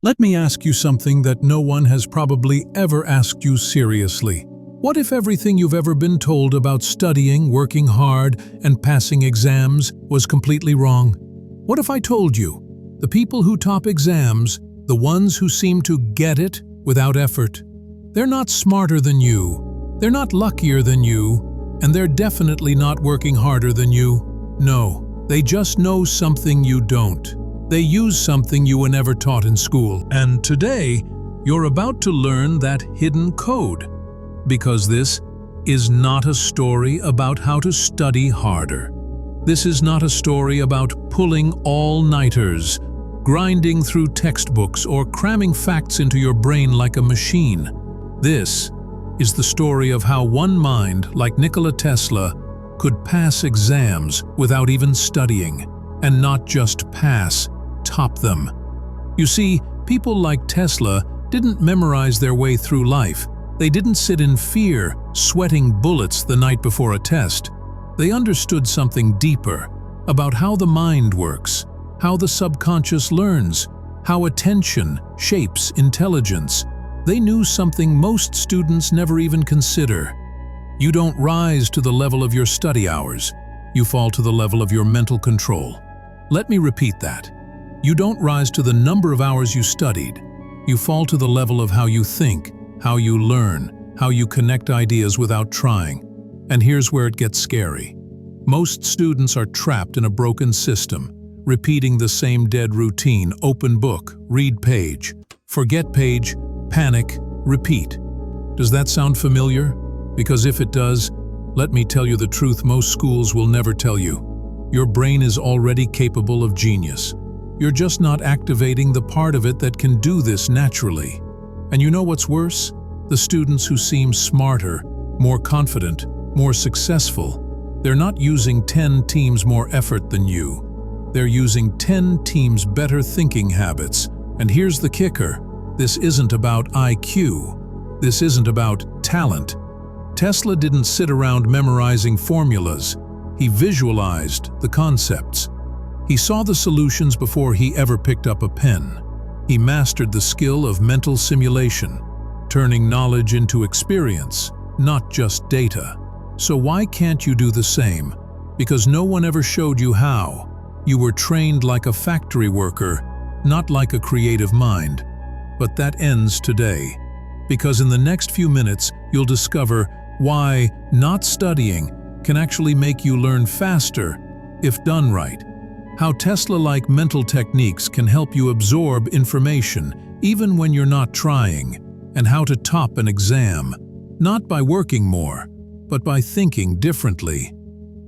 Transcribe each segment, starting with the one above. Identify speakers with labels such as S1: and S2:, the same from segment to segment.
S1: Let me ask you something that no one has probably ever asked you seriously. What if everything you've ever been told about studying, working hard, and passing exams was completely wrong? What if I told you, the people who top exams, the ones who seem to get it without effort, they're not smarter than you, they're not luckier than you, and they're definitely not working harder than you? No, they just know something you don't. They use something you were never taught in school. And today, you're about to learn that hidden code. Because this is not a story about how to study harder. This is not a story about pulling all-nighters, grinding through textbooks, or cramming facts into your brain like a machine. This is the story of how one mind, like Nikola Tesla, could pass exams without even studying, and not just pass, top them. You see, people like Tesla didn't memorize their way through life. They didn't sit in fear, sweating bullets the night before a test. They understood something deeper about how the mind works, how the subconscious learns, how attention shapes intelligence. They knew something most students never even consider. You don't rise to the level of your study hours. You fall to the level of your mental control. Let me repeat that. You don't rise to the number of hours you studied. You fall to the level of how you think, how you learn, how you connect ideas without trying. And here's where it gets scary. Most students are trapped in a broken system, repeating the same dead routine: open book, read page, forget page, panic, repeat. Does that sound familiar? Because if it does, let me tell you the truth most schools will never tell you. Your brain is already capable of genius. You're just not activating the part of it that can do this naturally. And you know what's worse? The students who seem smarter, more confident, more successful, they're not using 10 times more effort than you. They're using 10 times better thinking habits. And here's the kicker. This isn't about IQ. This isn't about talent. Tesla didn't sit around memorizing formulas. He visualized the concepts. He saw the solutions before he ever picked up a pen. He mastered the skill of mental simulation, turning knowledge into experience, not just data. So why can't you do the same? Because no one ever showed you how. You were trained like a factory worker, not like a creative mind. But that ends today. Because in the next few minutes, you'll discover why not studying can actually make you learn faster if done right. How Tesla-like mental techniques can help you absorb information even when you're not trying, and how to top an exam, not by working more, but by thinking differently.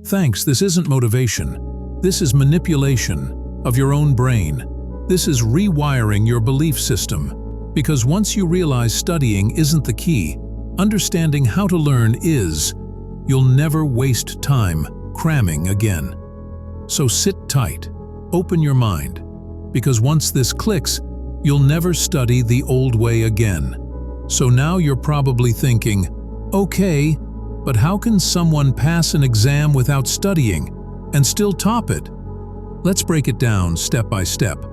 S1: Thanks, this isn't motivation. This is manipulation of your own brain. This is rewiring your belief system. Because once you realize studying isn't the key, understanding how to learn is, you'll never waste time cramming again. So sit tight, open your mind, because once this clicks, you'll never study the old way again. So now you're probably thinking, okay, but how can someone pass an exam without studying and still top it? Let's break it down step by step.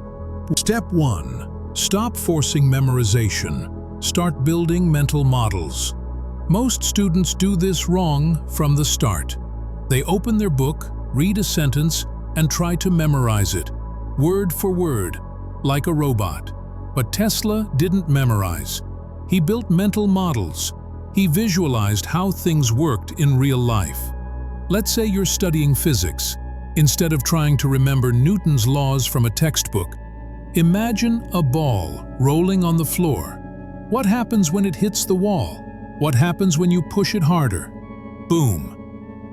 S1: Step 1. Stop forcing memorization. Start building mental models. Most students do this wrong from the start. They open their book, read a sentence, and try to memorize it, word for word, like a robot. But Tesla didn't memorize. He built mental models. He visualized how things worked in real life. Let's say you're studying physics. Instead of trying to remember Newton's laws from a textbook, imagine a ball rolling on the floor. What happens when it hits the wall? What happens when you push it harder? Boom.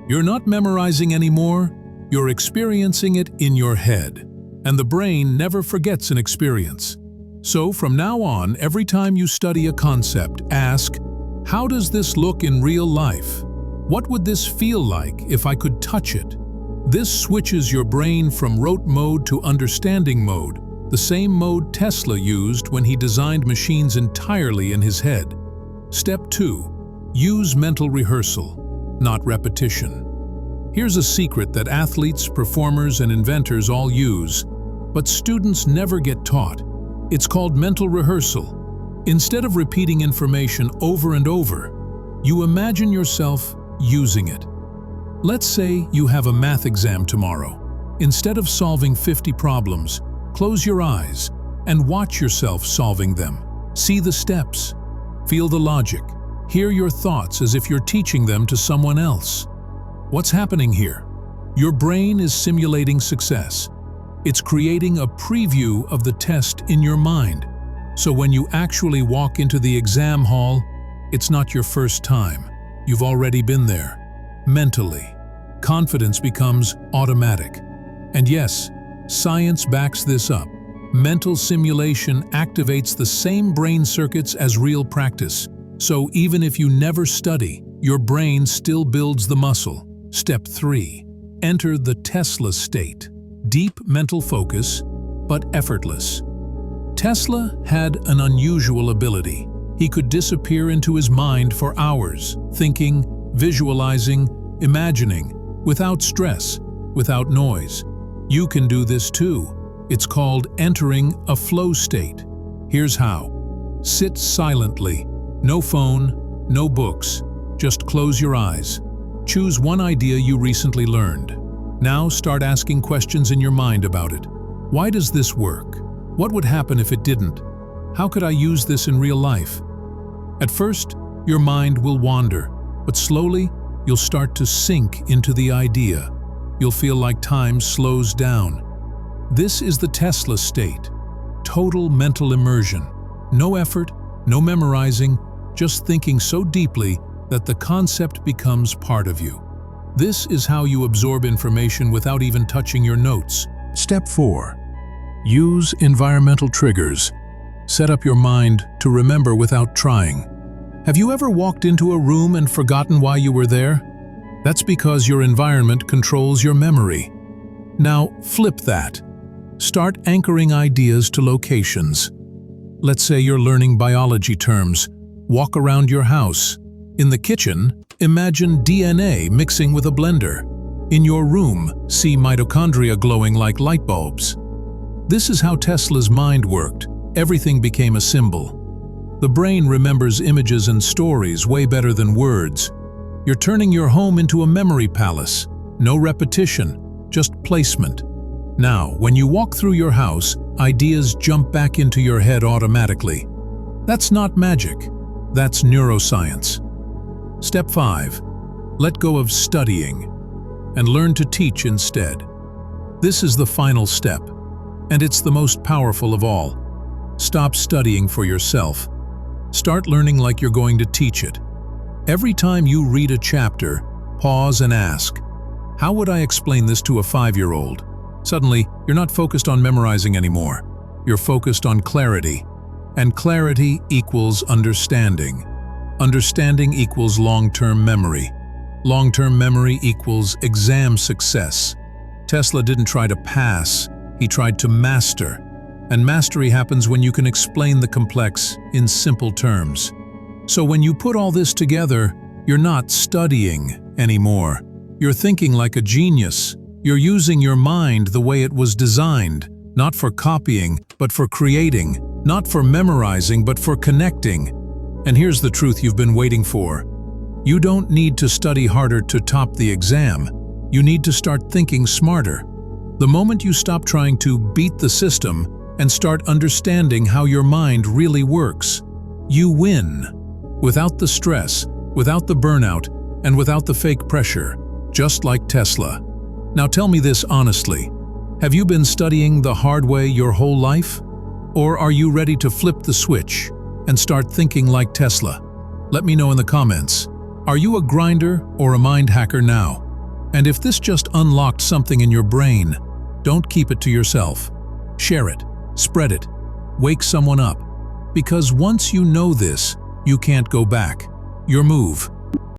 S1: You're not memorizing anymore. You're experiencing it in your head. And the brain never forgets an experience. So from now on, every time you study a concept, ask, how does this look in real life? What would this feel like if I could touch it? This switches your brain from rote mode to understanding mode, the same mode Tesla used when he designed machines entirely in his head. Step 2. Use mental rehearsal, not repetition. Here's a secret that athletes, performers, and inventors all use, but students never get taught. It's called mental rehearsal. Instead of repeating information over and over, you imagine yourself using it. Let's say you have a math exam tomorrow. Instead of solving 50 problems, close your eyes and watch yourself solving them. See the steps, feel the logic, hear your thoughts as if you're teaching them to someone else. What's happening here? Your brain is simulating success. It's creating a preview of the test in your mind. So when you actually walk into the exam hall, it's not your first time. You've already been there. Mentally, confidence becomes automatic. And yes, science backs this up. Mental simulation activates the same brain circuits as real practice. So even if you never study, your brain still builds the muscle. Step 3. Enter the Tesla state. Deep mental focus, but effortless. Tesla had an unusual ability. He could disappear into his mind for hours, thinking, visualizing, imagining, without stress, without noise. You can do this too. It's called entering a flow state. Here's how. Sit silently. No phone, no books. Just close your eyes. Choose one idea you recently learned. Now start asking questions in your mind about it. Why does this work? What would happen if it didn't? How could I use this in real life? At first, your mind will wander, but slowly, you'll start to sink into the idea. You'll feel like time slows down. This is the Tesla state. Total mental immersion. No effort, no memorizing, just thinking so deeply that the concept becomes part of you. This is how you absorb information without even touching your notes. Step 4. Use environmental triggers. Set up your mind to remember without trying. Have you ever walked into a room and forgotten why you were there? That's because your environment controls your memory. Now, flip that. Start anchoring ideas to locations. Let's say you're learning biology terms. Walk around your house. In the kitchen, imagine DNA mixing with a blender. In your room, see mitochondria glowing like light bulbs. This is how Tesla's mind worked. Everything became a symbol. The brain remembers images and stories way better than words. You're turning your home into a memory palace. No repetition, just placement. Now, when you walk through your house, ideas jump back into your head automatically. That's not magic. That's neuroscience. Step 5. Let go of studying and learn to teach instead. This is the final step, and it's the most powerful of all. Stop studying for yourself. Start learning like you're going to teach it. Every time you read a chapter, pause and ask, how would I explain this to a 5-year-old? Suddenly, you're not focused on memorizing anymore. You're focused on clarity. And clarity equals understanding. Understanding equals long-term memory. Long-term memory equals exam success. Tesla didn't try to pass, he tried to master. And mastery happens when you can explain the complex in simple terms. So when you put all this together, you're not studying anymore. You're thinking like a genius. You're using your mind the way it was designed, not for copying, but for creating, not for memorizing, but for connecting. And here's the truth you've been waiting for. You don't need to study harder to top the exam. You need to start thinking smarter. The moment you stop trying to beat the system and start understanding how your mind really works, you win. Without the stress, without the burnout, and without the fake pressure, just like Tesla. Now tell me this honestly. Have you been studying the hard way your whole life? Or are you ready to flip the switch and start thinking like Tesla? Let me know in the comments. Are you a grinder or a mind hacker now? And if this just unlocked something in your brain, don't keep it to yourself. Share it, spread it, wake someone up. Because once you know this, you can't go back. Your move.